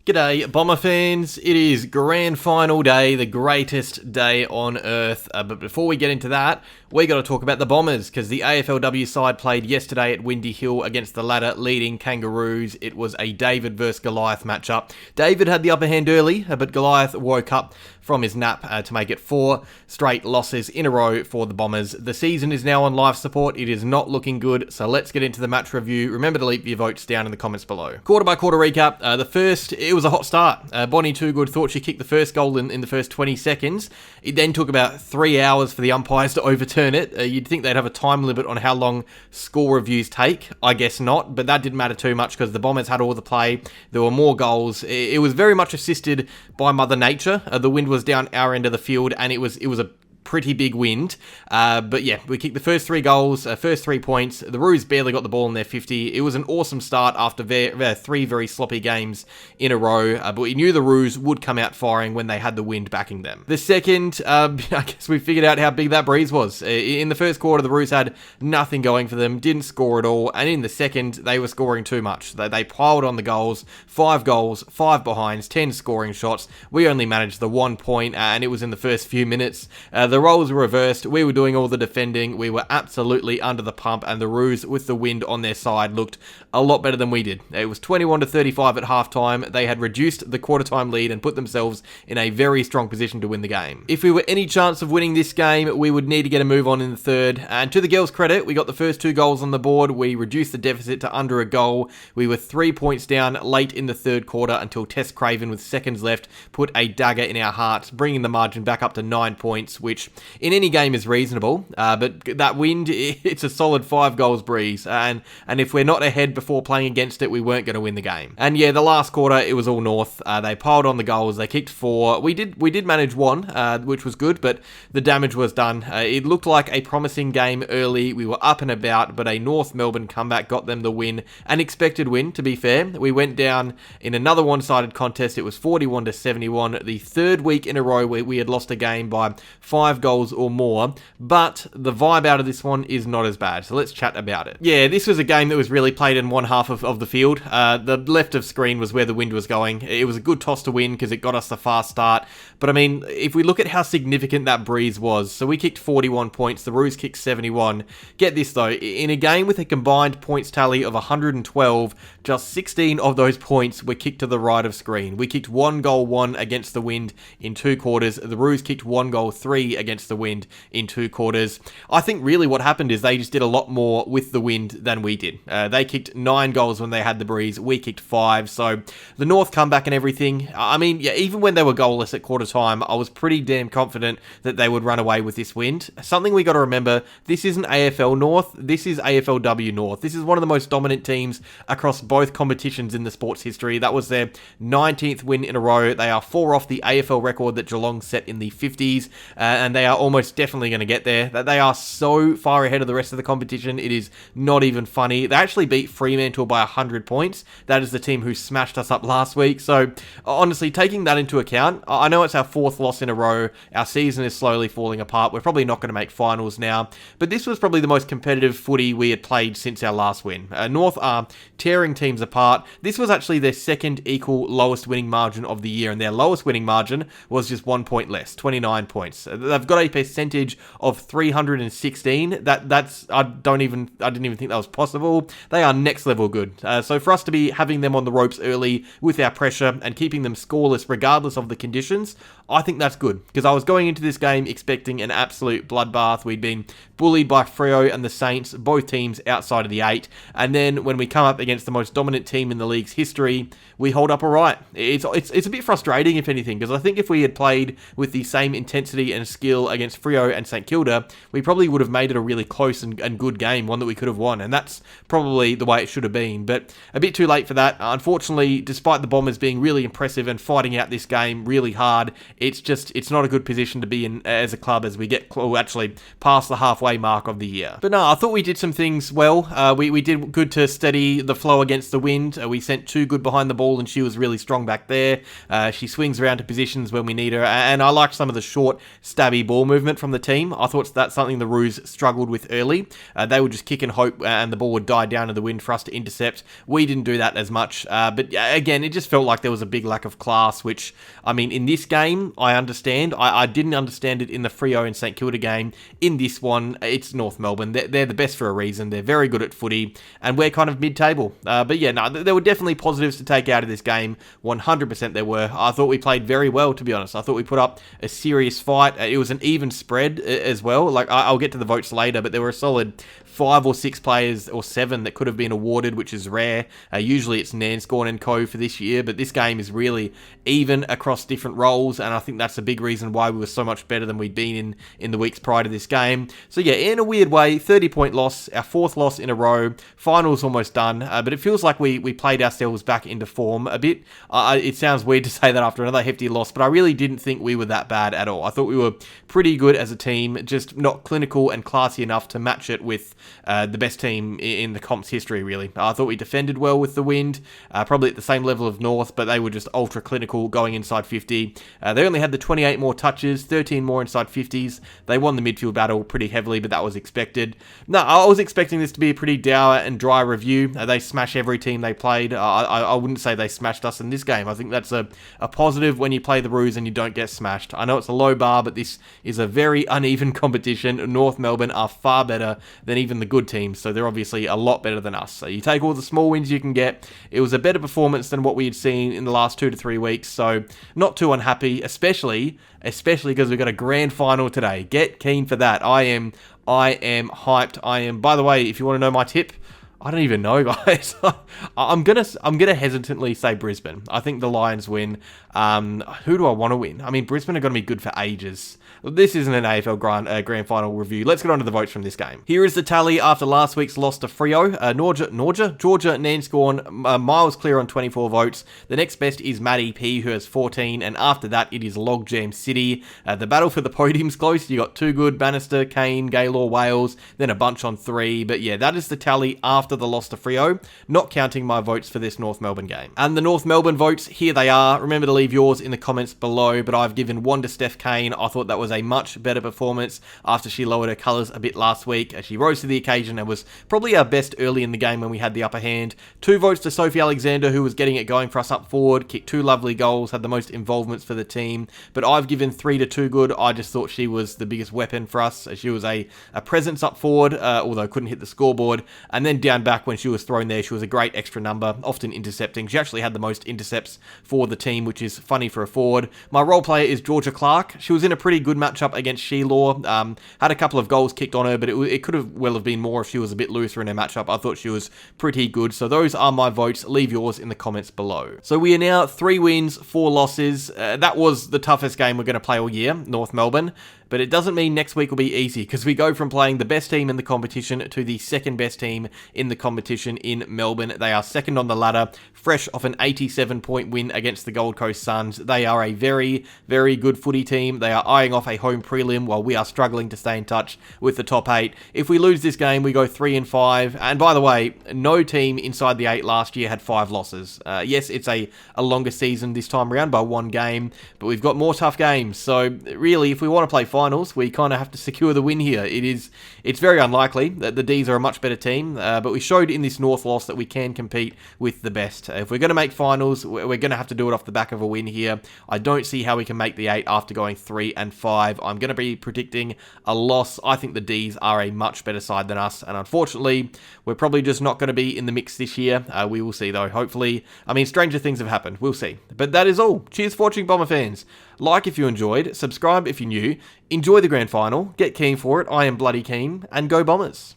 G'day Bomber fans, it is grand final day, the greatest day on earth, but before we get into that, we got to talk about the Bombers, because the AFLW side played yesterday at Windy Hill against the ladder leading Kangaroos. It was a David versus Goliath matchup. David had the upper hand early, but Goliath woke up from his nap to make it 4 straight losses in a row for the Bombers. The season is now on live support, it is not looking good, so let's get into the match review. Remember to leave your votes down in the comments below. Quarter by quarter recap, it was a hot start. Bonnie Toogood thought she kicked the first goal in the first 20 seconds. It then took about 3 hours for the umpires to overturn it. You'd think they'd have a time limit on how long score reviews take. I guess not, but that didn't matter too much because the Bombers had all the play. There were more goals. It was very much assisted by Mother Nature. The wind was down our end of the field, and it was a pretty big wind, but yeah, we kicked the first 3 goals, first 3 points. The Roos barely got the ball in their 50. It was an awesome start after 3 very sloppy games in a row, but we knew the Roos would come out firing when they had the wind backing them. The second, I guess we figured out how big that breeze was. In the first quarter, the Roos had nothing going for them, didn't score at all, and in the second, they were scoring too much. They piled on the goals, 5 behinds, 10 scoring shots. We only managed the 1 point, and it was in the first few minutes. The roles were reversed, we were doing all the defending, we were absolutely under the pump, and the Roos, with the wind on their side, looked a lot better than we did. It was 21-35 at halftime. They had reduced the quarter time lead and put themselves in a very strong position to win the game. If we were any chance of winning this game, we would need to get a move on in the third, and to the girls' credit, we got the first 2 goals on the board. We reduced the deficit to under a goal. We were 3 points down late in the third quarter until Tess Craven, with seconds left, put a dagger in our hearts, bringing the margin back up to 9 points, which in any game is reasonable, but that wind, it's a solid 5 goals breeze, and if we're not ahead before playing against it, we weren't going to win the game. And yeah, the last quarter, it was all North. They piled on the goals, they kicked 4. We did manage 1, which was good, but the damage was done. It looked like a promising game early. We were up and about, but a North Melbourne comeback got them the win, an expected win, to be fair. We went down in another one-sided contest. It was 41-71, the 3rd week in a row where we had lost a game by 5 goals or more, but the vibe out of this one is not as bad, so let's chat about it. Yeah, this was a game that was really played in one half of the field. The left of screen was where the wind was going. It was a good toss to win because it got us the fast start, but I mean, if we look at how significant that breeze was, so we kicked 41 points, the Roos kicked 71. Get this though, in a game with a combined points tally of 112, just 16 of those points were kicked to the right of screen. We kicked 1 goal 1 against the wind in 2 quarters. The Roos kicked 1 goal 3 against the wind in 2 quarters. I think really what happened is they just did a lot more with the wind than we did. They kicked 9 goals when they had the breeze, we kicked 5, so the North comeback and everything, I mean, yeah, even when they were goalless at quarter time, I was pretty damn confident that they would run away with this wind. Something we got to remember, this isn't AFL North, this is AFLW North. This is one of the most dominant teams across both competitions in the sport's history. That was their 19th win in a row. They are 4 off the AFL record that Geelong set in the 50s, and they are almost definitely going to get there. They are so far ahead of the rest of the competition, it is not even funny. They actually beat Fremantle by 100 points. That is the team who smashed us up last week. So honestly, taking that into account, I know it's our 4th loss in a row. Our season is slowly falling apart. We're probably not going to make finals now, but this was probably the most competitive footy we had played since our last win. North are tearing teams apart. This was actually their 2nd equal lowest winning margin of the year, and their lowest winning margin was just 1 point less, 29 points. They've got a percentage of 316. I didn't even think that was possible. They are next level good. So for us to be having them on the ropes early with our pressure and keeping them scoreless regardless of the conditions, I think that's good, because I was going into this game expecting an absolute bloodbath. We'd been bullied by Freo and the Saints, both teams outside of the 8, and then when we come up against the most dominant team in the league's history, we hold up alright. It's a bit frustrating, if anything, because I think if we had played with the same intensity and skill against Freo and St Kilda, we probably would have made it a really close and good game, one that we could have won, and that's probably the way it should have been, but a bit too late for that. Unfortunately, despite the Bombers being really impressive and fighting out this game really hard, it's not a good position to be in as a club as we get actually past the halfway mark of the year. But no, I thought we did some things well. We did good to steady the flow against the wind. We sent 2 good behind the ball, and she was really strong back there. She swings around to positions when we need her, and I liked some of the short, stabby steady ball movement from the team. I thought that's something the Roos struggled with early. They would just kick and hope, and the ball would die down in the wind for us to intercept. We didn't do that as much. But again, it just felt like there was a big lack of class, which, I mean, in this game, I understand. I didn't understand it in the Freo and St Kilda game. In this one, it's North Melbourne. They're the best for a reason. They're very good at footy, and we're kind of mid-table. But yeah, no, there were definitely positives to take out of this game. 100% there were. I thought we played very well, to be honest. I thought we put up a serious fight. It was an even spread as well. Like, I'll get to the votes later, but there were a solid 5 or 6 players or 7 that could have been awarded, which is rare. Usually it's Nanscorn and co for this year, but this game is really even across different roles, and I think that's a big reason why we were so much better than we'd been in the weeks prior to this game. So yeah, in a weird way, 30-point loss, our 4th loss in a row. Finals almost done, but it feels like we played ourselves back into form a bit. It sounds weird to say that after another hefty loss, but I really didn't think we were that bad at all. I thought we were pretty good as a team, just not clinical and classy enough to match it with the best team in the comp's history, really. I thought we defended well with the wind, probably at the same level of North, but they were just ultra clinical going inside 50. They only had the 28 more touches, 13 more inside 50s. They won the midfield battle pretty heavily, but that was expected. No, I was expecting this to be a pretty dour and dry review. They smash every team they played. I wouldn't say they smashed us in this game. I think that's a positive when you play the Roos and you don't get smashed. I know it's a low bar, but this is a very uneven competition. North Melbourne are far better than even the good teams, so they're obviously a lot better than us. So you take all the small wins you can get. It was a better performance than what we had seen in the last 2 to 3 weeks, so not too unhappy, especially because we've got a grand final today. Get keen for that. I am hyped. By the way, if you want to know my tip, I don't even know, guys. I'm gonna hesitantly say Brisbane. I think the Lions win. Who do I want to win? I mean, Brisbane are going to be good for ages. This isn't an AFL grand final review. Let's get on to the votes from this game. Here is the tally after last week's loss to Freo. Georgia Nanscorn, miles clear on 24 votes. The next best is Matty P, who has 14, and after that it is Logjam City. The battle for the podium's close. You got Too Good, Bannister, Kane, Gaylor, Wales, then a bunch on 3. But yeah, that is the tally after the loss to Freo, not counting my votes for this North Melbourne game. And the North Melbourne votes, here they are. Remember to leave yours in the comments below, but I've given 1 to Steph Kane. I thought that was a much better performance after she lowered her colours a bit last week. She rose to the occasion and was probably our best early in the game when we had the upper hand. 2 votes to Sophie Alexander, who was getting it going for us up forward, kicked 2 lovely goals, had the most involvements for the team, but I've given 3 to Too Good. I just thought she was the biggest weapon for us. She was a presence up forward, although couldn't hit the scoreboard, and then down back when she was thrown there, she was a great extra number, often intercepting. She actually had the most intercepts for the team, which is funny for a forward. My role player is Georgia Clark. She was in a pretty good matchup against Sheelaw. Had a couple of goals kicked on her, but it could have well have been more if she was a bit looser in her matchup. I thought she was pretty good. So those are my votes. Leave yours in the comments below. So we are now 3 wins, 4 losses. That was the toughest game we're going to play all year, North Melbourne. But it doesn't mean next week will be easy, because we go from playing the best team in the competition to the second best team in the competition in Melbourne. They are second on the ladder, fresh off an 87-point win against the Gold Coast Suns. They are a very, very good footy team. They are eyeing off a home prelim while we are struggling to stay in touch with the top 8. If we lose this game, we go 3-5. And by the way, no team inside the 8 last year had 5 losses. Yes, it's a longer season this time around by 1 game, but we've got more tough games. So really, if we want to play finals, we kind of have to secure the win here. It's very unlikely that the D's are a much better team, but we showed in this North loss that we can compete with the best. If we're going to make finals, we're going to have to do it off the back of a win here. I don't see how we can make the 8 after going 3-5. I'm going to be predicting a loss. I think the D's are a much better side than us, and unfortunately, we're probably just not going to be in the mix this year. We will see though, hopefully. I mean, stranger things have happened. We'll see. But that is all. Cheers for watching, Bomber fans. Like if you enjoyed, subscribe if you're new, enjoy the grand final, get keen for it, I am bloody keen, and go Bombers.